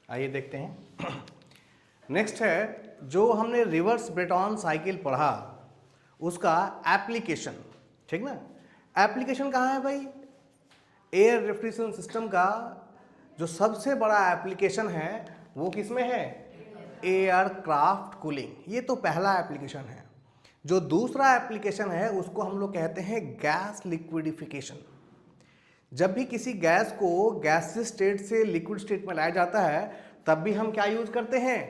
आइए देखते हैं। नेक्स्ट है जो हमने रिवर्स ब्रेटॉन साइकिल पढ़ा उसका एप्लीकेशन, ठीक ना। एप्लीकेशन कहाँ है भाई? एयर रेफ्रिजरेशन सिस्टम का जो सबसे बड़ा एप्लीकेशन है वो किसमें है? Aircraft cooling. ये तो पहला एप्लीकेशन है। जो दूसरा एप्लीकेशन है उसको हम लोग कहते हैं गैस लिक्विडिफिकेशन। जब भी किसी गैस को गैसियस स्टेट से लिक्विड स्टेट में लाया जाता है तब भी हम क्या यूज करते हैं?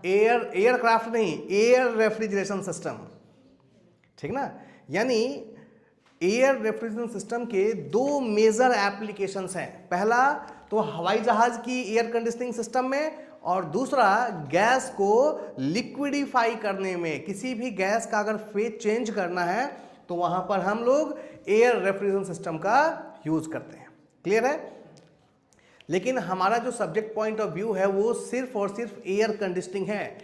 एयरक्राफ्ट नहीं, एयर रेफ्रिजरेशन सिस्टम, ठीक ना। यानी एयर रेफ्रिजरेशन सिस्टम के दो मेजर एप्लीकेशंस हैं। पहला तो हवाई जहाज की एयर कंडीशनिंग सिस्टम में, और दूसरा गैस को लिक्विडिफाई करने में। किसी भी गैस का अगर फेज चेंज करना है तो वहां पर हम लोग एयर रेफ्रिजरेशन सिस्टम का यूज करते हैं। क्लियर है? लेकिन हमारा जो सब्जेक्ट पॉइंट ऑफ व्यू है वो सिर्फ और सिर्फ एयर कंडीशनिंग है,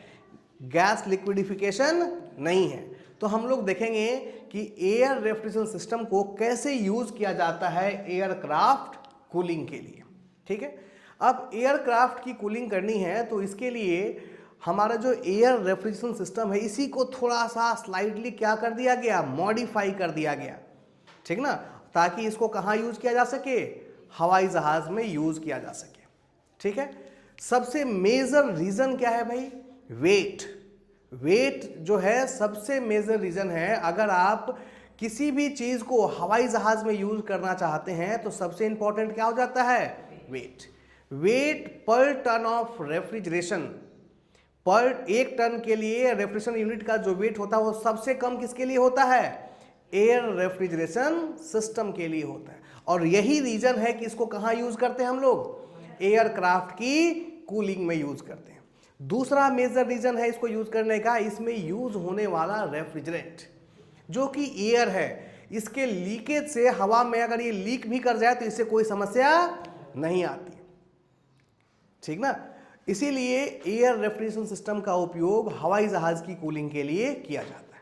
गैस लिक्विडिफिकेशन नहीं है। तो हम लोग देखेंगे कि एयर रेफ्रिजरेशन सिस्टम को कैसे यूज किया जाता है एयरक्राफ्ट कूलिंग के लिए, ठीक है। अब एयरक्राफ्ट की कूलिंग करनी है तो इसके लिए हमारा जो एयर रेफ्रिजरेशन सिस्टम है इसी को थोड़ा सा स्लाइडली क्या कर दिया गया? मॉडिफाई कर दिया गया, ठीक ना, ताकि इसको कहाँ यूज किया जा सके? हवाई जहाज में यूज किया जा सके, ठीक है। सबसे मेजर रीजन क्या है भाई? वेट। वेट जो है सबसे मेजर रीजन है। अगर आप किसी भी चीज को हवाई जहाज में यूज करना चाहते हैं तो सबसे इंपॉर्टेंट क्या हो जाता है? वेट। वेट पर टन ऑफ रेफ्रिजरेशन, पर एक टन के लिए रेफ्रिजरेशन यूनिट का जो वेट होता है वो सबसे कम किसके लिए होता है? एयर रेफ्रिजरेशन सिस्टम के लिए होता है। और यही रीजन है कि इसको कहां यूज करते हैं हम लोग? एयरक्राफ्ट की कूलिंग में यूज करते हैं। दूसरा मेजर रीजन है इसको यूज करने का, इसमें यूज होने वाला रेफ्रिजरेंट जो कि एयर है, इसके लीकेज से हवा में अगर ये लीक भी कर जाए तो इससे कोई समस्या नहीं आती, ठीक ना। इसीलिए एयर रेफ्रिजरेशन सिस्टम का उपयोग हवाई जहाज की कूलिंग के लिए किया जाता है।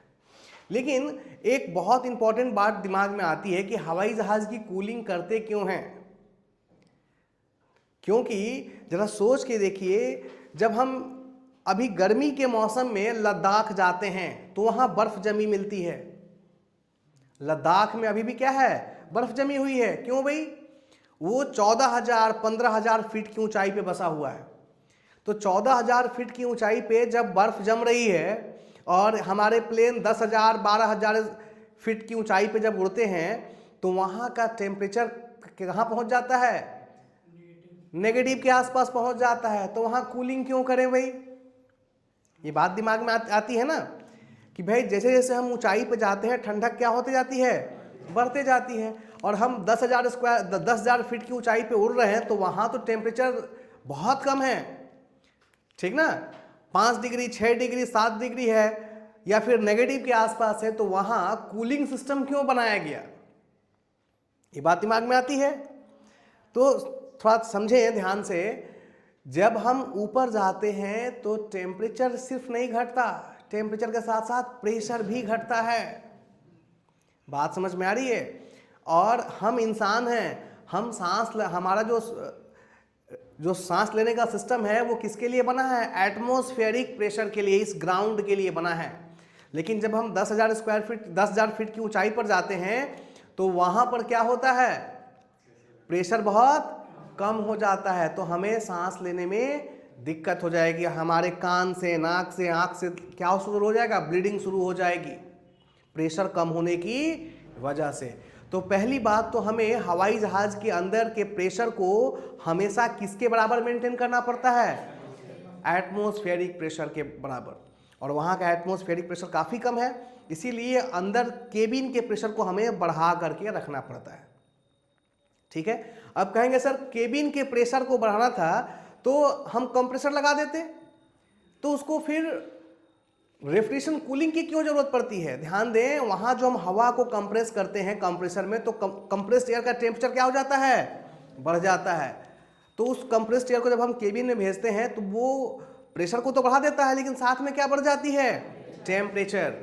लेकिन एक बहुत इंपॉर्टेंट बात दिमाग में आती है कि हवाई जहाज की कूलिंग करते क्यों हैं? क्योंकि जरा सोच के देखिए, जब हम अभी गर्मी के मौसम में लद्दाख जाते हैं तो वहां बर्फ जमी मिलती है। लद्दाख में अभी भी क्या है? बर्फ जमी हुई है। क्यों भाई? वो 14,000 15,000 फीट की ऊंचाई पे बसा हुआ है। तो 14,000 फीट की ऊंचाई पे जब बर्फ जम रही है और हमारे प्लेन 10,000 12,000 फीट की ऊंचाई पे जब उड़ते हैं तो वहां का टेम्परेचर कहां पहुंच जाता है? नेगेटिव के आसपास पहुंच जाता है। तो वहां कूलिंग क्यों करें भाई? ये बात दिमाग में आती है ना कि भाई जैसे जैसे हम ऊंचाई पे जाते हैं ठंडक क्या होती जाती है? बढ़ते जाती है। और हम 10,000 फीट की ऊंचाई पे उड़ रहे हैं तो वहां तो टेम्परेचर बहुत कम है, ठीक ना, 5 डिग्री 6 डिग्री 7 डिग्री है या फिर नेगेटिव के आसपास है। तो वहां कूलिंग सिस्टम क्यों बनाया गया? ये बात दिमाग में आती है। तो थोड़ा समझें ध्यान से, जब हम ऊपर जाते हैं तो टेम्परेचर सिर्फ नहीं घटता, टेम्परेचर के साथ साथ प्रेशर भी घटता है। बात समझ में आ रही है? और हम इंसान हैं, हम हमारा जो सांस लेने का सिस्टम है वो किसके लिए बना है? एटमॉस्फेरिक प्रेशर के लिए, इस ग्राउंड के लिए बना है। लेकिन जब हम 10,000 फीट की ऊंचाई पर जाते हैं तो वहां पर क्या होता है? प्रेशर बहुत कम हो जाता है। तो हमें सांस लेने में दिक्कत हो जाएगी। हमारे कान से, नाक से, आंख से क्या शुरू हो जाएगा? ब्लीडिंग शुरू हो जाएगी, प्रेशर कम होने की वजह से। तो पहली बात तो हमें हवाई जहाज के अंदर के प्रेशर को हमेशा किसके बराबर मेंटेन करना पड़ता है? एटमॉस्फेरिक प्रेशर के बराबर। और वहाँ का एटमॉस्फेरिक प्रेशर काफ़ी कम है, इसीलिए अंदर केबिन के प्रेशर को हमें बढ़ा करके रखना पड़ता है, ठीक है। अब कहेंगे सर केबिन के प्रेशर को बढ़ाना था तो हम कंप्रेसर लगा देते, तो उसको फिर रेफ्रिजरेशन कूलिंग की क्यों जरूरत पड़ती है? ध्यान दें, वहां जो हम हवा को कंप्रेस करते हैं कंप्रेसर में तो कंप्रेस्ड एयर का टेम्परेचर क्या हो जाता है? बढ़ जाता है। तो उस कंप्रेस्ड एयर को जब हम केबिन में भेजते हैं तो वो प्रेशर को तो बढ़ा देता है लेकिन साथ में क्या बढ़ जाती है? टेम्परेचर।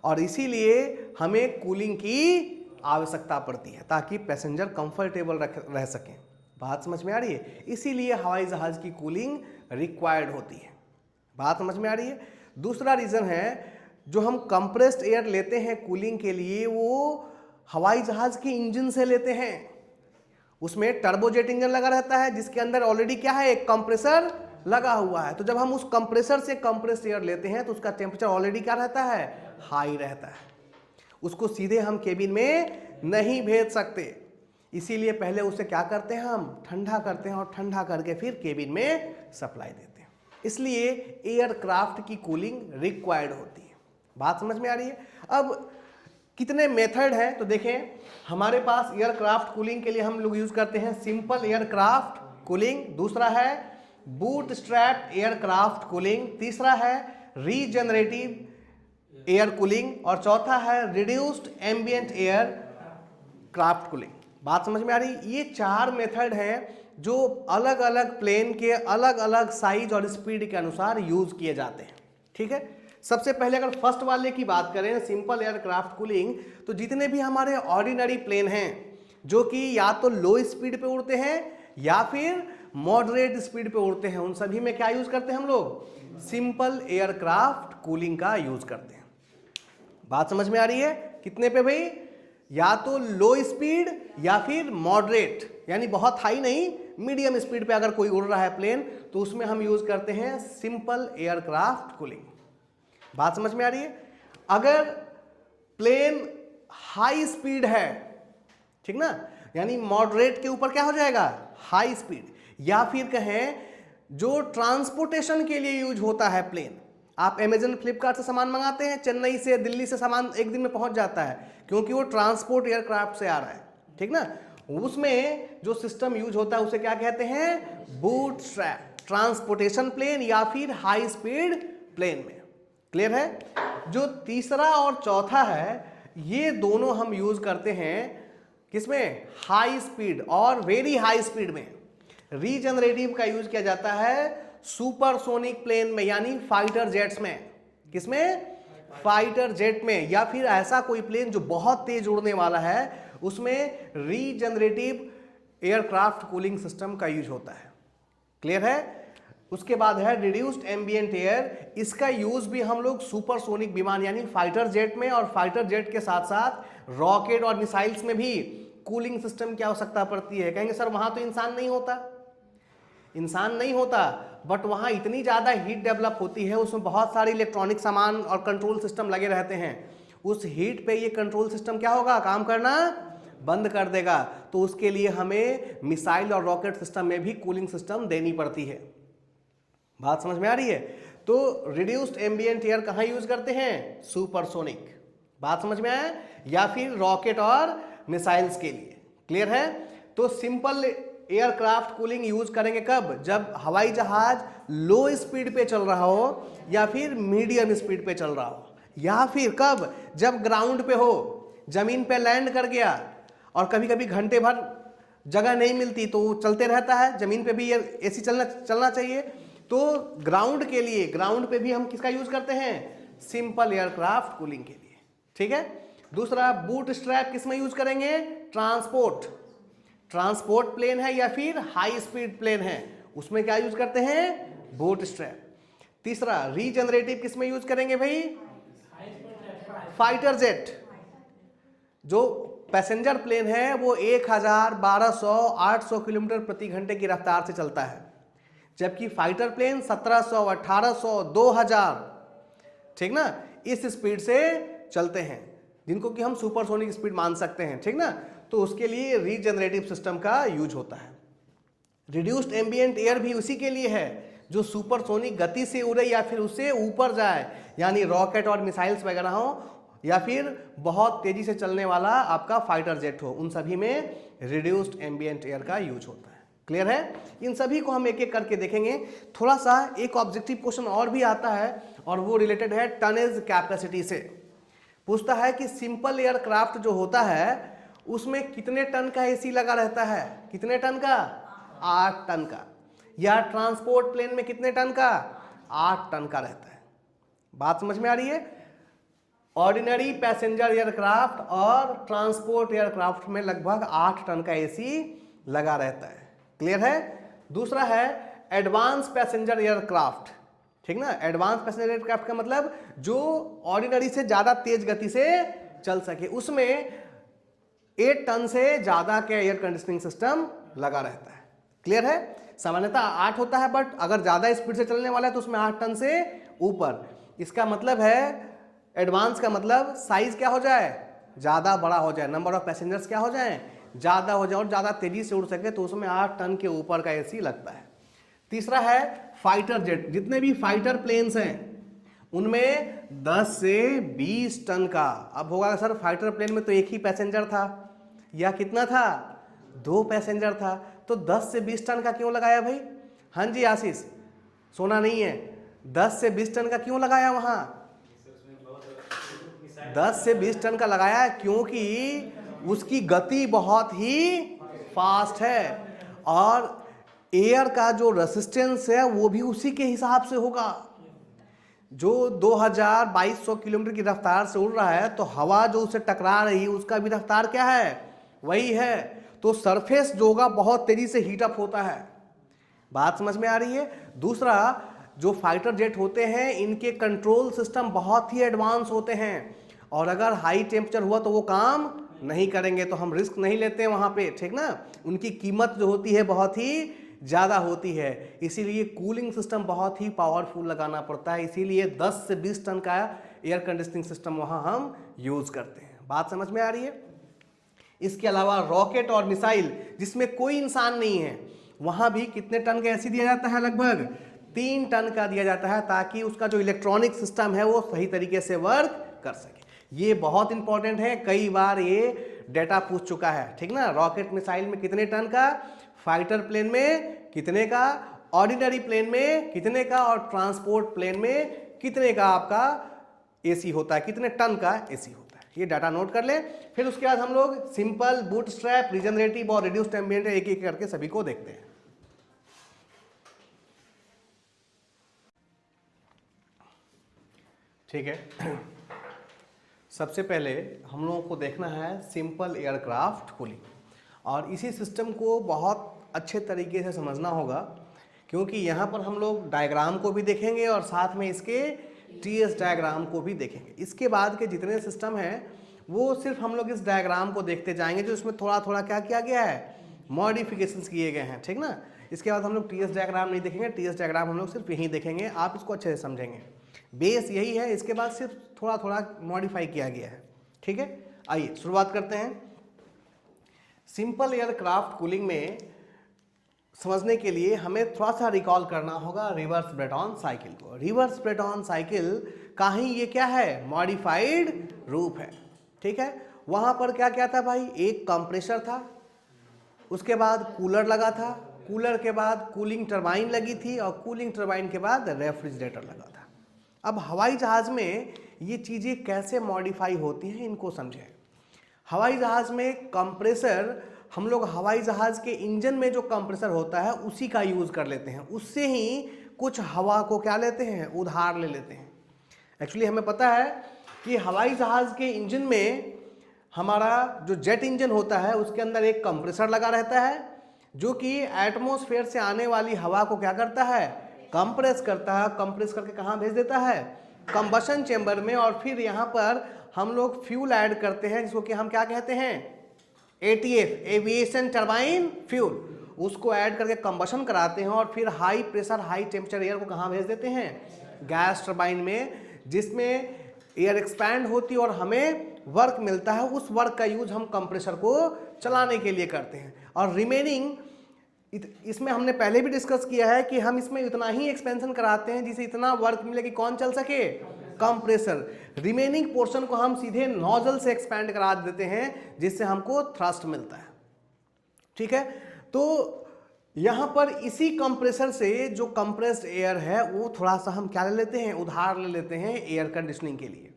और इसीलिए हमें कूलिंग की आवश्यकता पड़ती है ताकि पैसेंजर कंफर्टेबल रह सकें, बात समझ में आ रही है? इसीलिए हवाई जहाज की कूलिंग रिक्वायर्ड होती है। बात समझ में आ रही है? दूसरा रीजन है, जो हम कंप्रेस्ड एयर लेते हैं कूलिंग के लिए वो हवाई जहाज के इंजन से लेते हैं। उसमें टर्बोजेट इंजन लगा रहता है जिसके अंदर ऑलरेडी क्या है, एक कंप्रेसर लगा हुआ है। तो जब हम उस कंप्रेसर से कंप्रेस्ड एयर लेते हैं तो उसका टेम्परेचर ऑलरेडी क्या रहता है, हाई रहता है। उसको सीधे हम केबिन में नहीं भेज सकते, इसीलिए पहले उसे क्या करते हैं, हम ठंडा करते हैं और ठंडा करके फिर केबिन में सप्लाई देते हैं। इसलिए एयरक्राफ्ट की कूलिंग रिक्वायर्ड होती है। बात समझ में आ रही है? अब कितने मेथड हैं तो देखें, हमारे पास एयरक्राफ्ट कूलिंग के लिए हम लोग यूज करते हैं सिंपल एयरक्राफ्ट कूलिंग, दूसरा है बूटस्ट्रैप एयरक्राफ्ट कूलिंग, तीसरा है रीजनरेटिव एयर कूलिंग और चौथा है reduced ambient air craft cooling. बात समझ में आ रही? ये 4 मेथड हैं जो अलग अलग प्लेन के अलग अलग साइज और स्पीड के अनुसार यूज किए जाते हैं। ठीक है, सबसे पहले अगर फर्स्ट वाले की बात करें सिंपल एयरक्राफ्ट कूलिंग, तो जितने भी हमारे ऑर्डिनरी प्लेन हैं जो कि या तो लो स्पीड पे उड़ते हैं या फिर मॉडरेट स्पीड पे उड़ते हैं, उन सभी में क्या यूज करते हैं हम लोग, सिंपल एयरक्राफ्ट कूलिंग का यूज करते हैं। बात समझ में आ रही है? कितने पे भाई, या तो लो स्पीड या फिर मॉडरेट, यानी बहुत हाई नहीं, मीडियम स्पीड पे अगर कोई उड़ रहा है प्लेन तो उसमें हम यूज करते हैं सिंपल एयरक्राफ्ट कूलिंग। बात समझ में आ रही है? अगर प्लेन हाई स्पीड है, ठीक ना, यानी मॉडरेट के ऊपर क्या हो जाएगा, हाई स्पीड, या फिर कहें जो ट्रांसपोर्टेशन के लिए यूज होता है प्लेन, आप अमेजन फ्लिपकार्ट से सामान मंगाते हैं, चेन्नई से दिल्ली से सामान एक दिन में पहुंच जाता है क्योंकि वो ट्रांसपोर्ट एयरक्राफ्ट से आ रहा है, ठीक ना, उसमें जो सिस्टम यूज होता है उसे क्या कहते हैं, बूटस्ट्रैप ट्रांसपोर्टेशन प्लेन या फिर हाई स्पीड प्लेन में। क्लियर है? जो तीसरा और चौथा है ये दोनों हम यूज करते हैं किसमें, हाई स्पीड और वेरी हाई स्पीड में। रीजनरेटिव का यूज किया जाता है सुपरसोनिक प्लेन में, यानी फाइटर जेट्स में। किसमें, फाइटर जेट में, या फिर ऐसा कोई प्लेन जो बहुत तेज उड़ने वाला है उसमें रीजनरेटिव एयरक्राफ्ट कूलिंग सिस्टम का यूज होता है। क्लियर है? उसके बाद है रिड्यूस्ड एम्बिएंट एयर, इसका यूज भी हम लोग सुपरसोनिक विमान यानी फाइटर जेट में और फाइटर जेट के साथ साथ रॉकेट और मिसाइल्स में भी कूलिंग सिस्टम की आवश्यकता पड़ती है। कहेंगे सर वहां तो इंसान नहीं होता, इंसान नहीं होता, बट वहां इतनी ज्यादा हीट डेवलप होती है, उसमें बहुत सारे इलेक्ट्रॉनिक सामान और कंट्रोल सिस्टम लगे रहते हैं, उस हीट पे ये कंट्रोल सिस्टम क्या होगा, काम करना बंद कर देगा। तो उसके लिए हमें मिसाइल और रॉकेट सिस्टम में भी कूलिंग सिस्टम देनी पड़ती है। बात समझ में आ रही है? तो रिड्यूस्ड एम्बिएंट एयर कहां यूज करते हैं, सुपरसोनिक। बात समझ में आया? या फिर रॉकेट और मिसाइल्स के लिए। क्लियर है? तो सिंपल एयरक्राफ्ट कूलिंग यूज करेंगे कब, जब हवाई जहाज लो स्पीड पे चल रहा हो या फिर मीडियम स्पीड पे चल रहा हो, या फिर कब, जब ग्राउंड पे हो, जमीन पे लैंड कर गया और कभी कभी घंटे भर जगह नहीं मिलती तो चलते रहता है, जमीन पे भी ये एसी चलना चाहिए, तो ग्राउंड के लिए, ग्राउंड पे भी हम किसका यूज करते हैं, सिंपल एयरक्राफ्ट कूलिंग के लिए। ठीक है? दूसरा बूट स्ट्रैप किस में यूज करेंगे, ट्रांसपोर्ट प्लेन है या फिर हाई स्पीड प्लेन है, उसमें क्या यूज करते हैं, बूट स्ट्रैप। तीसरा रीजनरेटिव किस में यूज करेंगे भाई, फाइटर जेट, जो पैसेंजर प्लेन है वो 1000, 1200, 800 किलोमीटर प्रति घंटे की रफ्तार से चलता है, जबकि फाइटर प्लेन 1700, 1800, 2000, ठीक ना, इस स्पीड से चलते हैं, जिनको कि हम सुपरसोनिक स्पीड मान सकते हैं। ठीक ना, तो उसके लिए रीजनरेटिव सिस्टम का यूज होता है। रिड्यूस्ड एम्बिएंट एयर भी उसी के लिए है जो सुपरसोनिक गति से उड़े या फिर उससे ऊपर जाए, यानी रॉकेट और मिसाइल्स वगैरह हो या फिर बहुत तेजी से चलने वाला आपका फाइटर जेट हो, उन सभी में रिड्यूस्ड एम्बिएंट एयर का यूज होता है। क्लियर है? इन सभी को हम एक एक करके देखेंगे। थोड़ा सा एक ऑब्जेक्टिव क्वेश्चन और भी आता है और वो रिलेटेड है टनेज कैपेसिटी से। पूछता है कि सिंपल एयरक्राफ्ट जो होता है उसमें कितने टन का एसी लगा रहता है, कितने टन का, 8 टन का, या ट्रांसपोर्ट प्लेन में कितने टन का, 8 टन का रहता है। बात समझ में आ रही है? ऑर्डिनरी पैसेंजर एयरक्राफ्ट और ट्रांसपोर्ट एयरक्राफ्ट में लगभग 8 टन का एसी लगा रहता है। क्लियर है? दूसरा है एडवांस पैसेंजर एयरक्राफ्ट, ठीक ना। एडवांस पैसेंजर एयरक्राफ्ट का मतलब जो ऑर्डिनरी से ज्यादा तेज गति से चल सके, उसमें 8 टन से ज्यादा का एयर कंडीशनिंग सिस्टम लगा रहता है। क्लियर है? सामान्यतः 8 होता है, बट अगर ज्यादा स्पीड से चलने वाला है तो उसमें 8 टन से ऊपर। इसका मतलब है एडवांस का मतलब साइज क्या हो जाए, ज्यादा बड़ा हो जाए, नंबर ऑफ पैसेंजर्स क्या हो जाए, ज्यादा हो जाए, और ज्यादा तेजी से उड़ सके, तो उसमें 8 टन के ऊपर का एसी लगता है। तीसरा है फाइटर जेट। जितने भी फाइटर प्लेन्स हैं उनमें 10 से 20 टन का। अब होगा सर फाइटर प्लेन में तो एक ही पैसेंजर था, या कितना था, 2 पैसेंजर था, तो 10 से 20 टन का क्यों लगाया भाई? हाँ जी आशीष, सोना नहीं है, 10 से 20 टन का क्यों लगाया वहां? 10 से 20 टन का लगाया क्योंकि उसकी गति बहुत ही फास्ट है, और एयर का जो रेसिस्टेंस है वो भी उसी के हिसाब से होगा। जो 2200 किलोमीटर की रफ्तार से उड़ रहा है, तो हवा जो उसे टकरा रही है उसका भी रफ्तार क्या है, वही है। तो सरफेस जो होगा बहुत तेजी से हीटअप होता है। बात समझ में आ रही है? दूसरा, जो फाइटर जेट होते हैं इनके कंट्रोल सिस्टम बहुत ही एडवांस होते हैं, और अगर हाई टेम्परेचर हुआ तो वो काम नहीं करेंगे, तो हम रिस्क नहीं लेते हैं वहां पे, ठीक ना। उनकी कीमत जो होती है बहुत ही ज़्यादा होती है, इसीलिए कूलिंग सिस्टम बहुत ही पावरफुल लगाना पड़ता है। इसीलिए 10 से 20 टन का एयर कंडीशनिंग सिस्टम वहाँ हम यूज़ करते हैं। बात समझ में आ रही है? इसके अलावा रॉकेट और मिसाइल जिसमें कोई इंसान नहीं है, वहाँ भी कितने टन का एसी दिया जाता है? लगभग 3 टन का दिया जाता है, ताकि उसका जो इलेक्ट्रॉनिक सिस्टम है वो सही तरीके से वर्क कर सके। ये बहुत इंपॉर्टेंट है, कई बार ये डेटा पूछ चुका है, ठीक ना। रॉकेट मिसाइल में कितने टन का, फाइटर प्लेन में कितने का, ऑर्डिनरी प्लेन में कितने का, और ट्रांसपोर्ट प्लेन में कितने का आपका एसी होता है, कितने टन का एसी होता है। ये डाटा नोट कर ले। फिर उसके बाद हम लोग सिंपल, बूटस्ट्रैप, रीजनरेटिव और रिड्यूस्ड एम्बिएंट एक एक करके सभी को देखते हैं। ठीक है, सबसे पहले हम लोगों को देखना है सिंपल एयरक्राफ्ट कूलिंग, और इसी सिस्टम को बहुत अच्छे तरीके से समझना होगा, क्योंकि यहाँ पर हम लोग डायग्राम को भी देखेंगे और साथ में इसके टीएस डायग्राम को भी देखेंगे। इसके बाद के जितने सिस्टम हैं वो सिर्फ हम लोग इस डायग्राम को देखते जाएंगे, जो इसमें थोड़ा थोड़ा क्या किया गया है, मॉडिफिकेशंस किए गए हैं, ठीक ना। इसके बाद हम लोग टीएस डायग्राम नहीं देखेंगे, टीएस डायग्राम हम लोग सिर्फ यहीं देखेंगे, आप इसको अच्छे से समझेंगे। बेस यही है, इसके बाद सिर्फ थोड़ा थोड़ा मॉडिफाई किया गया है, ठीक है। आइए शुरुआत करते हैं। सिंपल एयरक्राफ्ट कूलिंग में समझने के लिए हमें थोड़ा सा रिकॉल करना होगा रिवर्स ब्रेटॉन साइकिल को। रिवर्स ब्रेटॉन साइकिल का ही ये क्या है, मॉडिफाइड रूप है, ठीक है। वहां पर क्या क्या था भाई, एक कंप्रेसर था, उसके बाद कूलर लगा था, कूलर के बाद कूलिंग टरबाइन लगी थी, और कूलिंग टरबाइन के बाद रेफ्रिजरेटर लगा था। अब हवाई जहाज में ये चीज़ें कैसे मॉडिफाई होती हैं, इनको समझें। हवाई जहाज में कंप्रेसर, हम लोग हवाई जहाज के इंजन में जो कंप्रेसर होता है उसी का यूज़ कर लेते हैं, उससे ही कुछ हवा को क्या लेते हैं, उधार ले लेते हैं। एक्चुअली हमें पता है कि हवाई जहाज के इंजन में हमारा जो जेट इंजन होता है उसके अंदर एक कंप्रेसर लगा रहता है, जो कि एटमॉस्फेयर से आने वाली हवा को क्या करता है, कंप्रेस करता है। कंप्रेस करके कहाँ भेज देता है, कंबशन चेंबर में, और फिर यहाँ पर हम लोग फ्यूल ऐड करते हैं, जिसको कि हम क्या कहते हैं, एटीएफ, एविएशन टरबाइन फ्यूल। उसको ऐड करके कंबशन कराते हैं, और फिर high pressure high temperature air को कहाँ भेज देते हैं, गैस टरबाइन में, जिसमें एयर एक्सपैंड होती है और हमें वर्क मिलता है। उस वर्क का यूज हम कंप्रेसर को चलाने के लिए करते हैं। और रिमेनिंग इसमें हमने पहले भी डिस्कस किया है कि हम इसमें इतना ही एक्सपेंशन कराते हैं जिसे इतना वर्क मिले कि कौन चल सके, कंप्रेसर। रिमेनिंग पोर्शन को हम सीधे नोजल से एक्सपैंड करा देते हैं, जिससे हमको थ्रस्ट मिलता है, ठीक है। तो यहां पर इसी कंप्रेसर से जो कंप्रेस्ड एयर है वो थोड़ा सा हम क्या ले लेते हैं, उधार ले लेते हैं एयर कंडीशनिंग के लिए।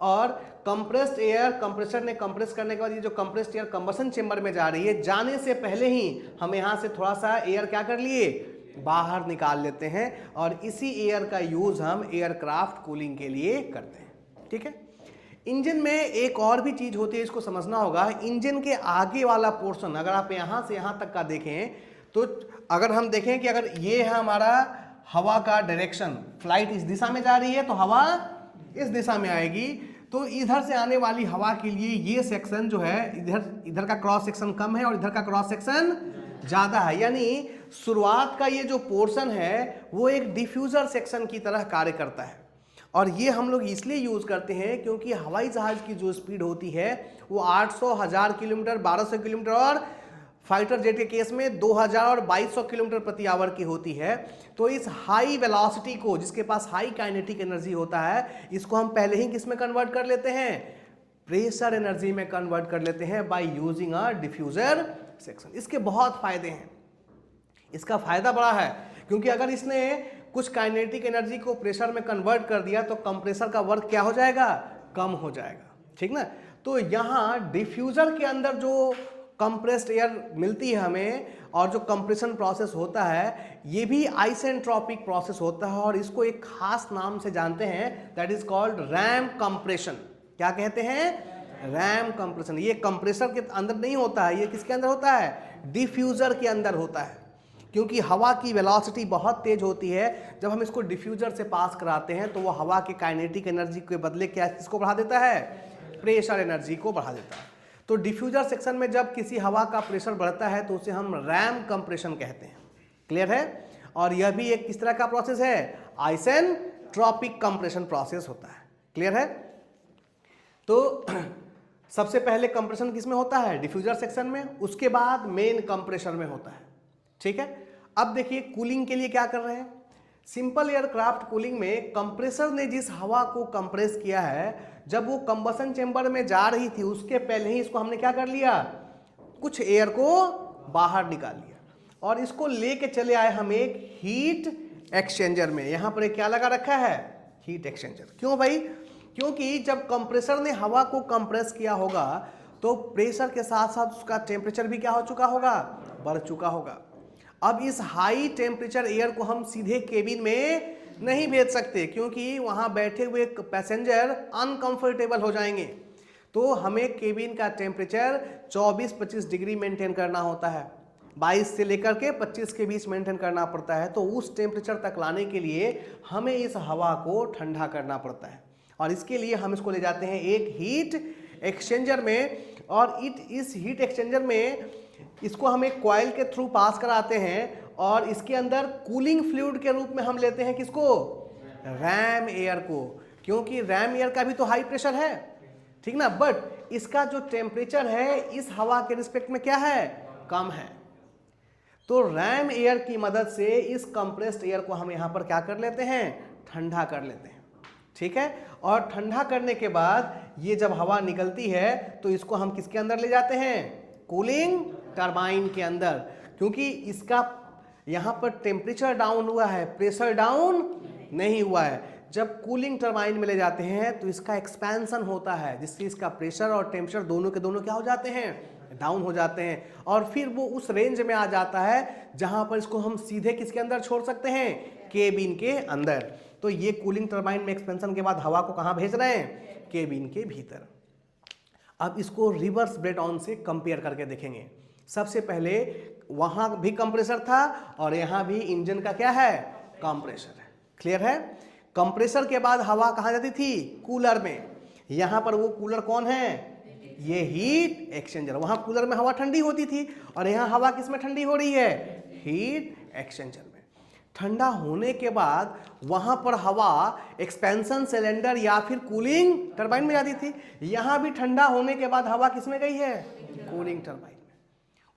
और कंप्रेस्ड एयर, कंप्रेसर ने कंप्रेस करने के बाद ये जो कंप्रेस्ड एयर कंबशन चेंबर में जा रही है, जाने से पहले ही हम यहाँ से थोड़ा सा एयर क्या कर लिए, बाहर निकाल लेते हैं, और इसी एयर का यूज हम एयरक्राफ्ट कूलिंग के लिए करते हैं, ठीक है। इंजन में एक और भी चीज होती है, इसको समझना होगा। इंजन के आगे वाला पोर्शन, अगर आप यहाँ से यहाँ तक का देखें तो अगर हम देखें कि अगर ये है हमारा हवा का डायरेक्शन, फ्लाइट इस दिशा में जा रही है तो हवा इस दिशा में आएगी, तो इधर से आने वाली हवा के लिए ये सेक्शन जो है इधर का क्रॉस सेक्शन कम है और इधर का क्रॉस सेक्शन ज़्यादा है। यानी शुरुआत का ये जो पोर्शन है वो एक डिफ्यूज़र सेक्शन की तरह कार्य करता है। और ये हम लोग इसलिए यूज़ करते हैं क्योंकि हवाई जहाज़ की जो स्पीड होती है वो 800, 1000 किलोमीटर, 1200 किलोमीटर और फाइटर जेट के केस में 2000 और 2200 किलोमीटर प्रति आवर की होती है। तो इस हाई वेलोसिटी को, जिसके पास हाई काइनेटिक एनर्जी होता है, इसको हम पहले ही किस में कन्वर्ट कर लेते हैं? प्रेशर एनर्जी में कन्वर्ट कर लेते हैं by using a diffuser section. इसके बहुत फायदे हैं। इसका फायदा बड़ा है क्योंकि अगर इसने कुछ काइनेटिक एनर्जी को प्रेशर में कन्वर्ट कर दिया तो कंप्रेसर का वर्क क्या हो जाएगा? कम हो जाएगा, ठीक ना। तो यहाँ डिफ्यूजर के अंदर जो कंप्रेस्ड एयर मिलती है हमें और जो कंप्रेशन प्रोसेस होता है ये भी आइसेंट्रोपिक प्रोसेस होता है और इसको एक खास नाम से जानते हैं, that is called RAM compression. क्या कहते हैं? RAM compression. ये कंप्रेसर के अंदर नहीं होता है, ये किसके अंदर होता है? डिफ्यूजर के अंदर होता है। क्योंकि हवा की वेलोसिटी बहुत तेज होती है, जब हम इसको डिफ्यूजर से पास कराते हैं तो वो हवा के काइनेटिक एनर्जी के बदले क्या किसको बढ़ा देता है? प्रेशर एनर्जी को बढ़ा देता है। तो डिफ्यूजर सेक्शन में जब किसी हवा का प्रेशर बढ़ता है तो उसे हम रैम कंप्रेशन कहते हैं। क्लियर है? और यह भी एक किस तरह का प्रोसेस है? आइसेंट्रोपिक कंप्रेशन प्रोसेस होता है। क्लियर है? तो सबसे पहले कंप्रेशन किस में होता है? डिफ्यूजर सेक्शन में, उसके बाद मेन कंप्रेसर में होता है। ठीक है। अब देखिए कूलिंग के लिए क्या कर रहे हैं। सिंपल एयरक्राफ्ट कूलिंग में कंप्रेसर ने जिस हवा को कंप्रेस किया है, जब वो कंबसन चेंबर में जा रही थी उसके पहले ही इसको हमने क्या कर लिया? कुछ एयर को बाहर निकाल लिया और इसको लेके चले आए हम एक हीट एक्सचेंजर में। यहां पर एक क्या लगा रखा है? Heat exchanger. क्यों भाई? क्योंकि जब कंप्रेसर ने हवा को कंप्रेस किया होगा तो प्रेशर के साथ साथ उसका टेम्परेचर भी क्या हो चुका होगा? बढ़ चुका होगा। अब इस हाई टेम्परेचर एयर को हम सीधे केबिन में नहीं भेज सकते क्योंकि वहां बैठे हुए पैसेंजर अनकंफर्टेबल हो जाएंगे। तो हमें केबिन का टेम्परेचर 24-25 डिग्री मेंटेन करना होता है, 22 से लेकर के 25 के बीच मेंटेन करना पड़ता है। तो उस टेम्परेचर तक लाने के लिए हमें इस हवा को ठंडा करना पड़ता है और इसके लिए हम इसको ले जाते हैं एक हीट एक्सचेंजर में। और इस हीट एक्सचेंजर में इसको हम एक कॉइल के थ्रू पास कराते हैं और इसके अंदर कूलिंग फ्लूइड के रूप में हम लेते हैं किसको? रैम एयर को। क्योंकि रैम एयर का भी तो हाई प्रेशर है, ठीक ना, बट इसका जो टेम्परेचर है इस हवा के रिस्पेक्ट में क्या है? कम है। तो रैम एयर की मदद से इस कंप्रेस्ड एयर को हम यहां पर क्या कर लेते हैं? ठंडा कर लेते हैं। ठीक है। और ठंडा करने के बाद ये जब हवा निकलती है तो इसको हम किसके अंदर ले जाते हैं? कूलिंग टरबाइन के अंदर। क्योंकि इसका यहां पर टेम्परेचर डाउन हुआ है, प्रेशर डाउन नहीं हुआ है। जब कूलिंग टरबाइन में ले जाते हैं तो इसका एक्सपेंशन होता है जिससे इसका प्रेशर और टेम्परेचर दोनों के दोनों क्या हो जाते हैं? डाउन हो जाते हैं और फिर वो उस रेंज में आ जाता है जहां पर इसको हम सीधे किसके अंदर छोड़ सकते हैं? केबिन के अंदर। तो ये कूलिंग टरबाइन में एक्सपेंशन के बाद हवा को कहां भेज रहे हैं? केबिन के भीतर। अब इसको रिवर्स ब्रेड ऑन से कंपेयर करके देखेंगे। सबसे पहले वहां भी कंप्रेसर था और यहां भी इंजन का क्या है? कंप्रेसर है। क्लियर है? कंप्रेसर के बाद हवा कहां जाती थी? कूलर में। यहां पर वो कूलर कौन है? ये हीट एक्सचेंजर। वहां कूलर में हवा ठंडी होती थी और यहां हवा किस में ठंडी हो रही है? हीट एक्सचेंजर में। ठंडा होने के बाद वहां पर हवा एक्सपेंशन सिलेंडर या फिर कूलिंग टरबाइन में जाती थी। यहां भी ठंडा होने के बाद हवा किस में गई है? कूलिंग टरबाइन में।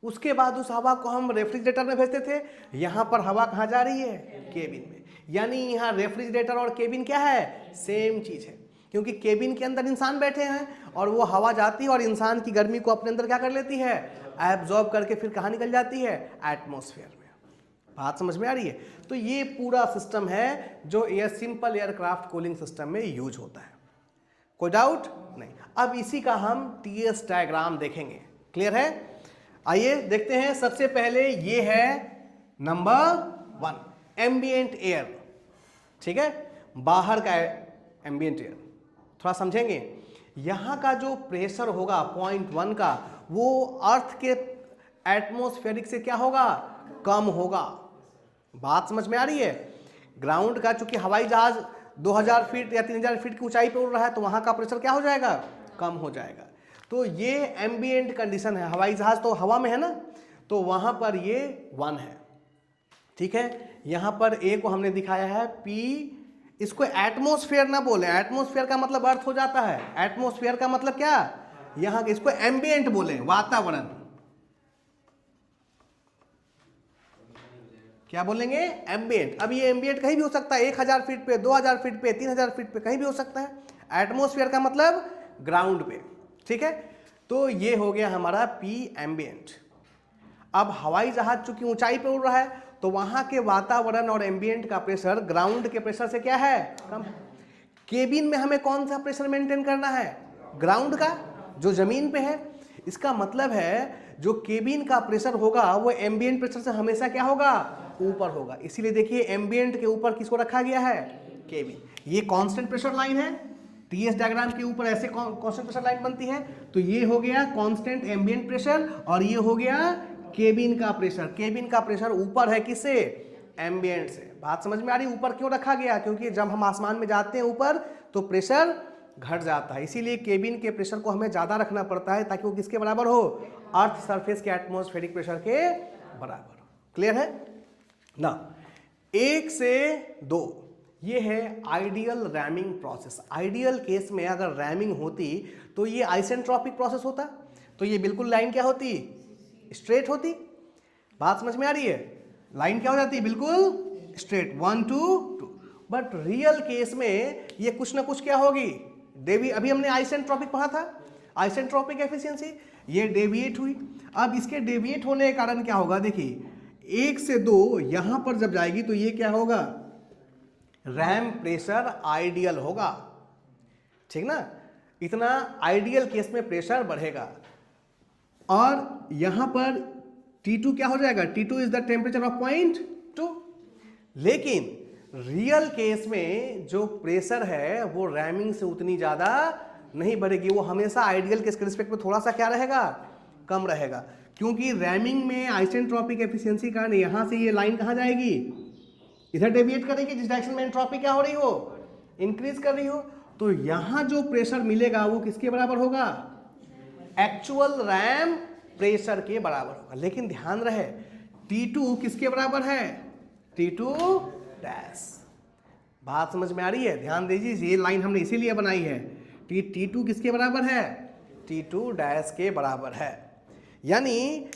उसके बाद उस हवा को हम रेफ्रिजरेटर में भेजते थे। यहां पर हवा कहां जा रही है? केबिन में। यानी यहां रेफ्रिजरेटर और केबिन क्या है? सेम चीज है। क्योंकि केबिन के अंदर इंसान बैठे हैं और वो हवा जाती है और इंसान की गर्मी को अपने अंदर क्या कर लेती है? एब्जॉर्ब करके फिर कहां निकल जाती है? एटमॉस्फेयर में। बात समझ में आ रही है? तो ये पूरा सिस्टम है जो air simple aircraft cooling system में यूज होता है। कोई डाउट नहीं? अब इसी का हम टीएस डायग्राम देखेंगे। क्लियर है? आइए देखते हैं। सबसे पहले ये है नंबर 1 एम्बिएंट एयर। ठीक है, बाहर का एम्बिएंट एयर। थोड़ा समझेंगे। यहां का जो प्रेशर होगा पॉइंट 1 का, वो अर्थ के एटमॉस्फेरिक से क्या होगा? कम होगा। बात समझ में आ रही है? ग्राउंड का, चूंकि हवाई जहाज 2000 फीट या 3000 फीट की ऊंचाई पे उड़ रहा है तो वहां का प्रेशर क्या हो जाएगा? कम हो जाएगा। तो ये एम्बिएंट कंडीशन है। हवाई जहाज तो हवा में है ना, तो वहां पर ये 1 है। ठीक है, यहां पर ए को हमने दिखाया है P। इसको एटमोस्फेयर ना बोले, एटमोस्फेयर का मतलब अर्थ हो जाता है। एटमोस्फेयर का मतलब क्या? यहां इसको एम्बिएंट बोले, वातावरण। क्या बोलेंगे? एम्बिएंट। अब ये एम्बिएंट कहीं भी हो सकता है, 1000 फीट पे, 2000 फीट पे, 3000 फीट पे, कहीं भी हो सकता है। एटमोस्फेयर का मतलब ग्राउंड पे। ठीक है, तो ये हो गया हमारा P एम्बिएंट। अब हवाई जहाज चूंकि ऊंचाई पे उड़ रहा है तो वहां के वातावरण और एम्बिएंट का प्रेशर ग्राउंड के प्रेशर से क्या है? कम। केबिन में हमें कौन सा प्रेशर मेंटेन करना है? ग्राउंड का, जो जमीन पे है। इसका मतलब है जो केबिन का प्रेशर होगा वो एम्बिएंट प्रेशर से हमेशा क्या होगा? ऊपर होगा। इसीलिए देखिए एम्बिएंट के ऊपर किसको रखा गया है? केबिन। ये कांस्टेंट प्रेशर लाइन है। टीएस डायग्राम के ऊपर ऐसे कांस्टेंट प्रेशर लाइन बनती है। तो ये हो गया कांस्टेंट एम्बिएंट प्रेशर और ये हो गया केबिन का प्रेशर। केबिन का प्रेशर ऊपर है किससे? एम्बिएंट से। बात समझ में आ रही? ऊपर क्यों रखा गया? क्योंकि जब हम आसमान में जाते हैं ऊपर तो प्रेशर घट जाता है, इसीलिए केबिन के प्रेशर को हमें ज्यादा रखना पड़ता है ताकि वो किसके बराबर हो? अर्थ सरफेस के एटमॉस्फेरिक प्रेशर के बराबर। क्लियर है ना? 1 से 2 ये है ideal rhyming process. Ideal case में अगर रैमिंग होती तो ये आइसेंट्रोपिक प्रोसेस होता, तो ये बिल्कुल लाइन क्या होती? स्ट्रेट होती। बात समझ में आ रही है? लाइन क्या हो जाती? बिल्कुल स्ट्रेट, 1 2 2। बट रियल केस में ये कुछ ना कुछ क्या होगी? अभी हमने आइसेंट्रोपिक पढ़ा था, आइसेंट्रोपिक एफिशिएंसी, ये डेविएट हुई। अब इसके डेविएट होने के कारण क्या होगा? देखिए 1 से 2 यहां पर जब जाएगी तो ये क्या होगा? रैम प्रेशर आइडियल होगा। ठीक ना? इतना आइडियल केस में प्रेशर बढ़ेगा और यहां पर T2 क्या हो जाएगा? T2 is the temperature of point 2। लेकिन रियल केस में जो प्रेशर है वो रैमिंग से उतनी ज्यादा नहीं बढ़ेगी, वो हमेशा आइडियल केस के रिस्पेक्ट में थोड़ा सा क्या रहेगा? कम रहेगा। क्योंकि रैमिंग में आइसेंट्रोपिक एफिशिएंसी कारण यहां से ये लाइन कहां जाएगी? इधर डेविएट करेगी, जिस डायरेक्शन में एंट्रोपी क्या हो रही हो? इंक्रीज कर रही हो। तो यहां जो प्रेशर मिलेगा वो किसके बराबर होगा? एक्चुअल रैम प्रेशर के बराबर होगा। लेकिन ध्यान रहे T2 किसके बराबर है? T2 dash. बात समझ में आ रही है? ध्यान दीजिए, ये लाइन हमने इसीलिए बनाई है। T2 किसके बराबर है? T2 डैश के बराबर है। यानी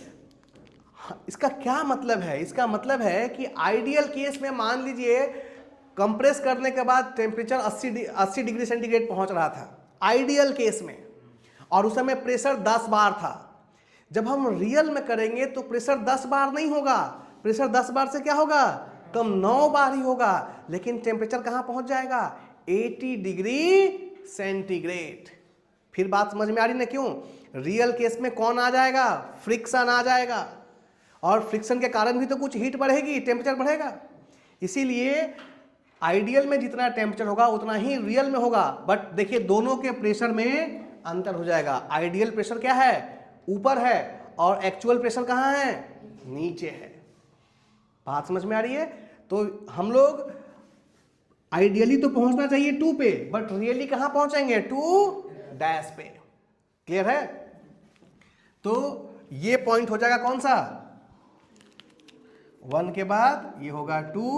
इसका क्या मतलब है? इसका मतलब है कि आइडियल केस में मान लीजिए कंप्रेस करने के बाद टेम्परेचर 80 डिग्री सेंटीग्रेड पहुंच रहा था आइडियल केस में, और उस समय प्रेशर 10 बार था। जब हम रियल में करेंगे तो प्रेशर 10 बार नहीं होगा, प्रेशर 10 बार से क्या होगा? कम 9 बार ही होगा। लेकिन टेम्परेचर कहां पहुंच जाएगा? 80 डिग्री सेंटीग्रेड। फिर बात समझ में आ रही ना क्यों? रियल केस में कौन आ जाएगा? फ्रिक्शन आ जाएगा, और फ्रिक्शन के कारण भी तो कुछ हीट बढ़ेगी, टेम्परेचर बढ़ेगा। इसीलिए आइडियल में जितना टेम्परेचर होगा उतना ही रियल में होगा। बट देखिए दोनों के प्रेशर में अंतर हो जाएगा। आइडियल प्रेशर क्या है? ऊपर है, और एक्चुअल प्रेशर कहां है? नीचे है। बात समझ में आ रही है? तो हम लोग आइडियली तो पहुंचना चाहिए 2 पे, बट रियली कहां पहुंचेंगे? 2 डैश पे। क्लियर है? तो ये पॉइंट हो जाएगा कौन सा? 1 के बाद ये होगा 2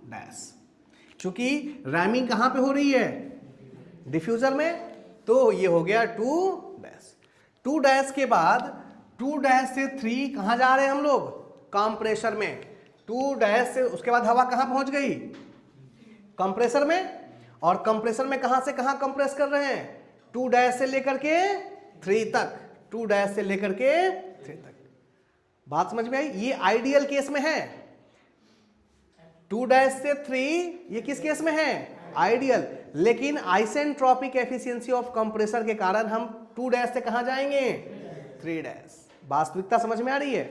डैश। चूंकि रैमिंग कहां पे हो रही है? डिफ्यूजर में, तो ये हो गया 2 डैश। 2 डैश के बाद 2 डैश से 3 कहां जा रहे हैं हम लोग? कंप्रेसर में। 2 डैश से उसके बाद हवा कहां पहुंच गई? कंप्रेसर में। और कंप्रेसर में कहां से कहां कंप्रेस कर रहे हैं? 2 डैश से लेकर के 3 तक। 2 डैश से लेकर के 3 तक। बात समझ में आई? ये आइडियल केस में है। 2 डैश से 3 ये किस केस में है? आइडियल। लेकिन आइसेंट्रोपिक एफिशिएंसी ऑफ कंप्रेसर के कारण हम 2 डैश से कहां जाएंगे? 3 डैश। वास्तविकता समझ में आ रही है?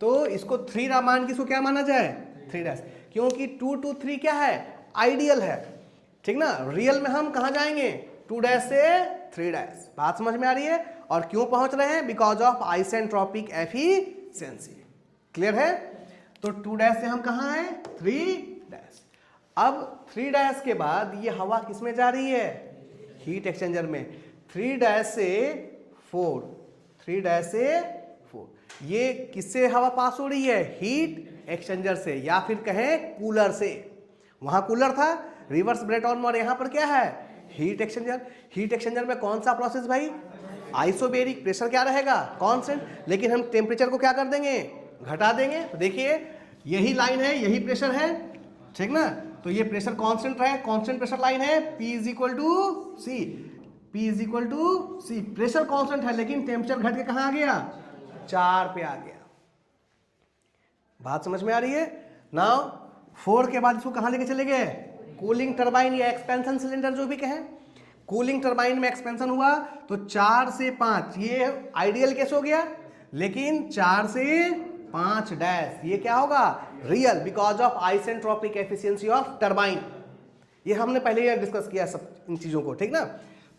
तो इसको 3 मान किसको क्या माना जाए? 3 डैश। क्योंकि 2 to 3 क्या है? आइडियल है। ठीक ना? रियल में हम कहां जाएंगे? 2 डैश से 3 डैश। बात समझ में आ रही है? और क्यों पहुंच रहे हैं? Because of isentropic efficiency. Clear है? तो 2 डैश से हम कहाँ आए, 3 डैश। अब 3 डैश के बाद ये हवा किस में जा रही है, हीट एक्सचेंजर में। 3 डैश से 4, 3 डैश से 4, ये किससे हवा पास हो रही है, हीट एक्सचेंजर से, या फिर कहें कूलर से। वहां कूलर था, रिवर्स ब्रेटॉन में, और यहां पर क्या है, हीट एक्सचेंजर। हीट एक्सचेंजर में कौन सा प्रोसेस भाई, आइसोबेरिक। प्रेशर क्या रहेगा, कांस्टेंट, लेकिन हम टेम्परेचर को क्या कर देंगे, घटा देंगे। तो देखिए यही लाइन है, यही प्रेशर है, ठीक ना। तो ये प्रेशर कांस्टेंट है, कांस्टेंट प्रेशर लाइन है, P is equal to C, P is equal to C. Pressure constant है लेकिन टेम्परेचर घट के कहां आ गया, 4 पे आ गया। बात समझ में आ रही है। नाउ 4 के बाद इसको कहां लेके चले गए, कूलिंग टरबाइन या एक्सपेंशन सिलेंडर जो भी कहें। कूलिंग टरबाइन में एक्सपेंशन हुआ तो 4 से 5, ये आइडियल केस हो गया, लेकिन 4 से 5 डैश ये क्या होगा, real, because of isentropic efficiency of turbine. ये हमने पहले ही डिस्कस किया सब इन चीजों को, ठीक ना।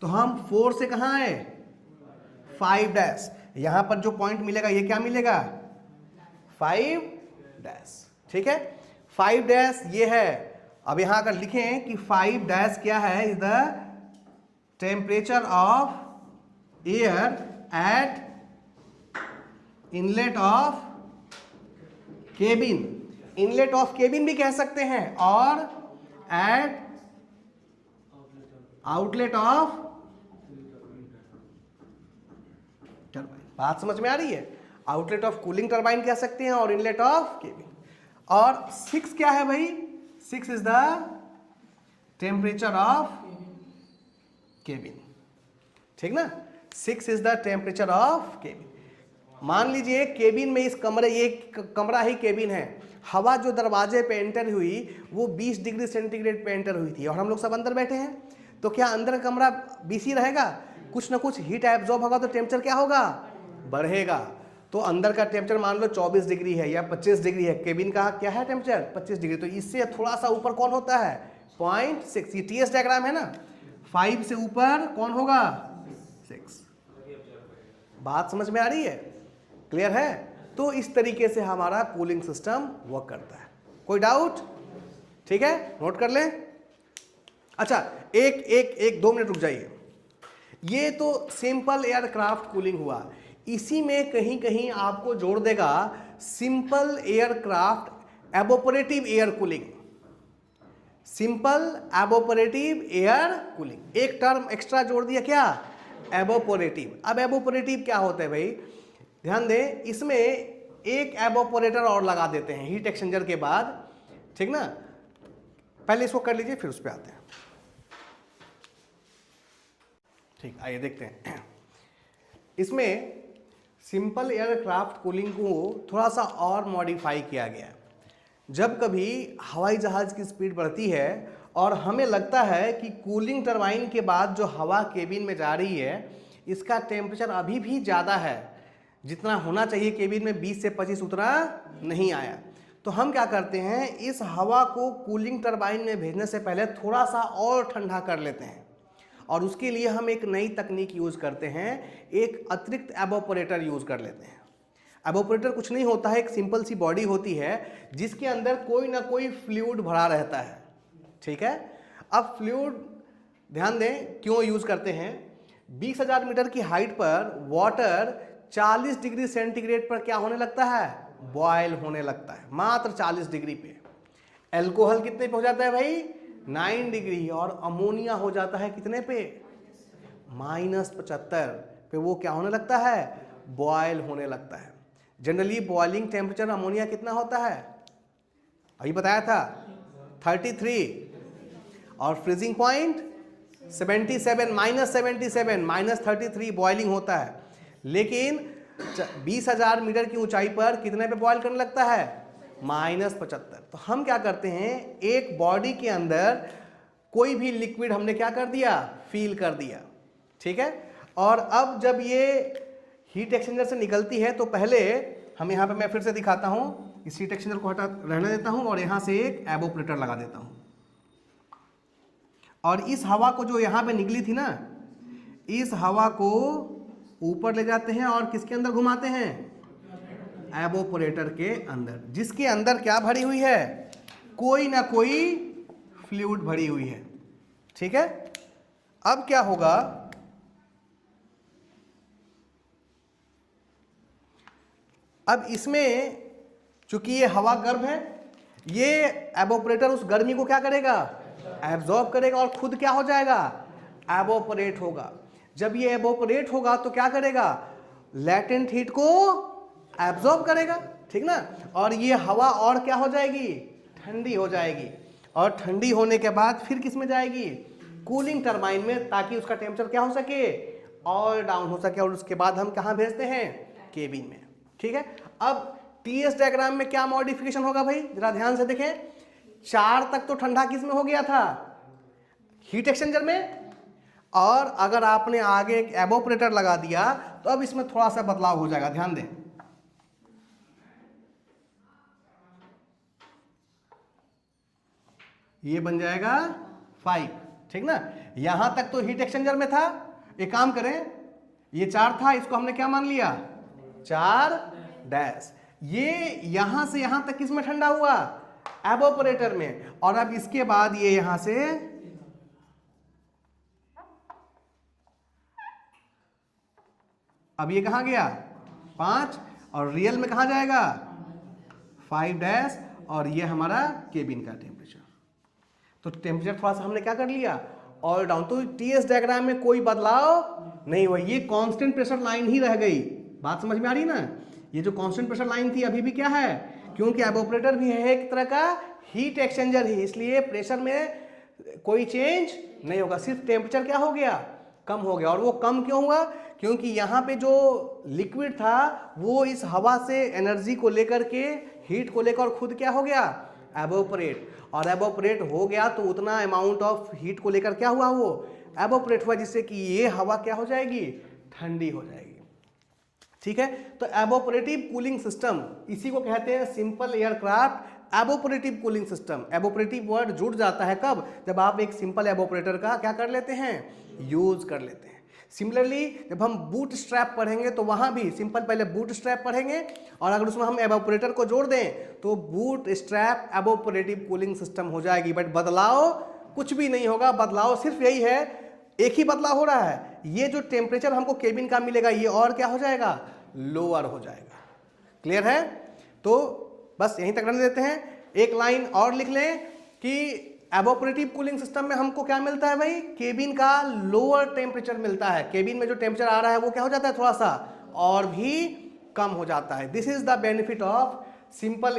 तो हम 4 से कहां आए, 5 डैश। यहां पर जो पॉइंट मिलेगा ये क्या मिलेगा, 5 डैश, ठीक है। 5 डैश ये है। अब यहां अगर लिखें कि 5 डैश क्या है, is the temperature of air at inlet of cabin, inlet of cabin भी कह सकते हैं, और एट आउटलेट ऑफ टरबाइन। बात समझ में आ रही है। आउटलेट ऑफ कूलिंग टरबाइन कह सकते हैं और इनलेट ऑफ केबिन। और 6 क्या है भाई, 6 is the temperature of cabin, ठीक ना। 6 is the temperature of cabin. मान लीजिए केबिन में इस कमरे, ये कमरा ही केबिन है, हवा जो दरवाजे पे एंटर हुई वो 20 डिग्री सेंटीग्रेड पे एंटर हुई थी, और हम लोग सब अंदर बैठे हैं। तो क्या अंदर का कमरा 20 ही रहेगा, कुछ ना कुछ हीट एब्जॉर्ब होगा तो टेम्परेचर क्या होगा, बढ़ेगा। तो अंदर का टेम्परेचर मान लो 24 डिग्री है या 25 डिग्री है, केबिन का क्या है टेम्परेचर 25 डिग्री। तो इससे थोड़ा सा ऊपर कौन होता है, 0.6, ये TS डायग्राम है ना, 5 से ऊपर कौन होगा, 6। बात समझ में आ रही है, क्लियर है। तो इस तरीके से हमारा कूलिंग सिस्टम वर्क करता है। कोई डाउट, ठीक है, नोट कर लें। अच्छा, एक 2 मिनट रुक जाइए। ये तो सिंपल एयरक्राफ्ट कूलिंग हुआ, इसी में कहीं कहीं आपको जोड़ देगा simple aircraft एवोपरेटिव air cooling, simple एवोपरेटिव air cooling. एक टर्म एक्स्ट्रा जोड़ दिया, क्या, एवोपरेटिव। अब एवोपरेटिव क्या होता है भाई, ध्यान दें, इसमें एक एवोपरेटर और लगा देते हैं हीट एक्सचेंजर के बाद, ठीक ना। पहले इसको कर लीजिए फिर उस पर आते हैं, ठीक। आइए देखते हैं। इसमें सिंपल एयरक्राफ्ट कूलिंग को थोड़ा सा और मॉडिफाई किया गया। जब कभी हवाई जहाज की स्पीड बढ़ती है और हमें लगता है कि कूलिंग टरबाइन के बाद जो हवा केबिन में जा रही है इसका टेम्परेचर अभी भी ज़्यादा है, जितना होना चाहिए केबिन में 20 से 25 उतना नहीं आया, तो हम क्या करते हैं, इस हवा को कूलिंग टरबाइन में भेजने से पहले थोड़ा सा और ठंडा कर लेते हैं। और उसके लिए हम एक नई तकनीक यूज़ करते हैं, एक अतिरिक्त एवोपरेटर यूज़ कर लेते हैं। एवोपरेटर कुछ नहीं होता है, एक सिंपल सी बॉडी होती है जिसके अंदर कोई ना कोई फ्लूइड भरा रहता है, ठीक है। अब फ्लूइड ध्यान दें क्यों यूज़ करते हैं, 20,000 मीटर की हाइट पर वाटर 40 डिग्री सेंटीग्रेड पर क्या होने लगता है, बॉयल होने लगता है, मात्र 40 डिग्री पे। एल्कोहल कितने पे हो जाता है भाई, 9 डिग्री, और अमोनिया हो जाता है कितने पे, -75 पे। वो क्या होने लगता है, बॉयल होने लगता है। जनरली बॉइलिंग टेम्परेचर अमोनिया कितना होता है, अभी बताया था 33, और फ्रीजिंग पॉइंट 77, -33 बॉइलिंग होता है। लेकिन 20,000 मीटर की ऊंचाई पर कितने पे बॉयल करने लगता है, -75। तो हम क्या करते हैं, एक बॉडी के अंदर कोई भी लिक्विड हमने क्या कर दिया, फील कर दिया, ठीक है। और अब जब ये हीट एक्सचेंजर से निकलती है तो पहले हम यहाँ पे, मैं फिर से दिखाता हूँ, इस हीट एक्सचेंजर को हटा रहने देता हूँ और यहाँ से एक एवोपरेटर लगा देता हूँ। और इस हवा को जो यहाँ पे निकली थी ना, इस हवा को ऊपर ले जाते हैं और किसके अंदर घुमाते हैं, एवोपोरेटर के अंदर, जिसके अंदर क्या भरी हुई है, कोई ना कोई फ्लूइड भरी हुई है। ठीक है, अब क्या होगा, अब इसमें चूंकि ये हवा गर्म है, ये एवोपोरेटर उस गर्मी को क्या करेगा, एब्जॉर्ब करेगा और खुद क्या हो जाएगा, एवोपोरेट होगा। जब ये एवोपोरेट होगा तो क्या करेगा, लैटेंट हीट को एब्जॉर्ब करेगा, ठीक ना, और ये हवा और क्या हो जाएगी, ठंडी हो जाएगी, और ठंडी होने के बाद फिर किस में जाएगी, कूलिंग टरबाइन में, ताकि उसका टेम्परेचर क्या हो सके, और डाउन हो सके, और उसके बाद हम कहाँ भेजते हैं, केबिन में। ठीक है, अब टीएस डायग्राम में क्या मॉडिफिकेशन होगा भाई, जरा ध्यान से देखें। 4 तक तो ठंडा किस में हो गया था, हीट एक्सचेंजर में, और अगर आपने आगे एक एवोपोरेटर लगा दिया तो अब इसमें थोड़ा सा बदलाव हो जाएगा, ध्यान दें। ये बन जाएगा 5, ठीक ना। यहां तक तो हीट एक्सचेंजर में था, एक काम करें, ये 4 था, इसको हमने क्या मान लिया, 4 डैश। ये यहां से यहां तक किसमें ठंडा हुआ, एवोपोरेटर में, और अब इसके बाद ये यहां से अब ये कहां गया 5, और रियल में कहां जाएगा 5 डैश, और ये हमारा केबिन का टेम्परेचर। तो टेम्परेचर थोड़ा सा हमने क्या कर लिया, ऑल डाउन। तो टीएस डायग्राम में कोई बदलाव नहीं हुआ, ये कांस्टेंट प्रेशर लाइन ही रह गई। बात समझ में आ रही ना, ये जो कांस्टेंट प्रेशर लाइन थी अभी भी क्या है, क्योंकि एवोपोरेटर भी है एक तरह का हीट एक्सचेंजर ही, इसलिए प्रेशर में कोई चेंज नहीं होगा, सिर्फ टेम्परेचर क्या हो गया, कम हो गया। और वो कम क्यों हुआ, क्योंकि यहाँ पे जो लिक्विड था वो इस हवा से एनर्जी को लेकर के, हीट को लेकर खुद क्या हो गया, एवोपोरेट, और एवोपोरेट हो गया तो उतना अमाउंट ऑफ हीट को लेकर क्या हुआ, वो एवोपोरेट हुआ, जिससे कि ये हवा क्या हो जाएगी, ठंडी हो जाएगी। ठीक है, तो एवोपोरेटिव कूलिंग सिस्टम, इसी को कहते हैं simple aircraft evaporative cooling system. Evaporative word जुड़ जाता है कब, जब आप एक सिंपल एवोपोरेटर का क्या कर लेते हैं, यूज कर लेते हैं। सिमिलरली जब हम बूट स्ट्रैप पढ़ेंगे तो वहां भी सिंपल पहले बूट स्ट्रैप पढ़ेंगे, और अगर उसमें हम एवोपोरेटर को जोड़ दें तो बूट स्ट्रैप एवोपोरेटिव कूलिंग सिस्टम हो जाएगी। बट बदलाव कुछ भी नहीं होगा, बदलाव सिर्फ यही है, एक ही बदलाव हो रहा है, ये जो टेम्परेचर हमको केबिन का मिलेगा ये और क्या हो जाएगा, लोअर हो जाएगा। क्लियर है, तो बस यहीं तक रहने देते हैं। एक लाइन और लिख लें कि एवोपोरेटिव कूलिंग सिस्टम में हमको क्या मिलता है भाई, केबिन का लोअर टेम्परेचर मिलता है। केबिन में जो टेम्परेचर आ रहा है वो क्या हो जाता है, थोड़ा सा और भी कम हो जाता है। This is the benefit of simple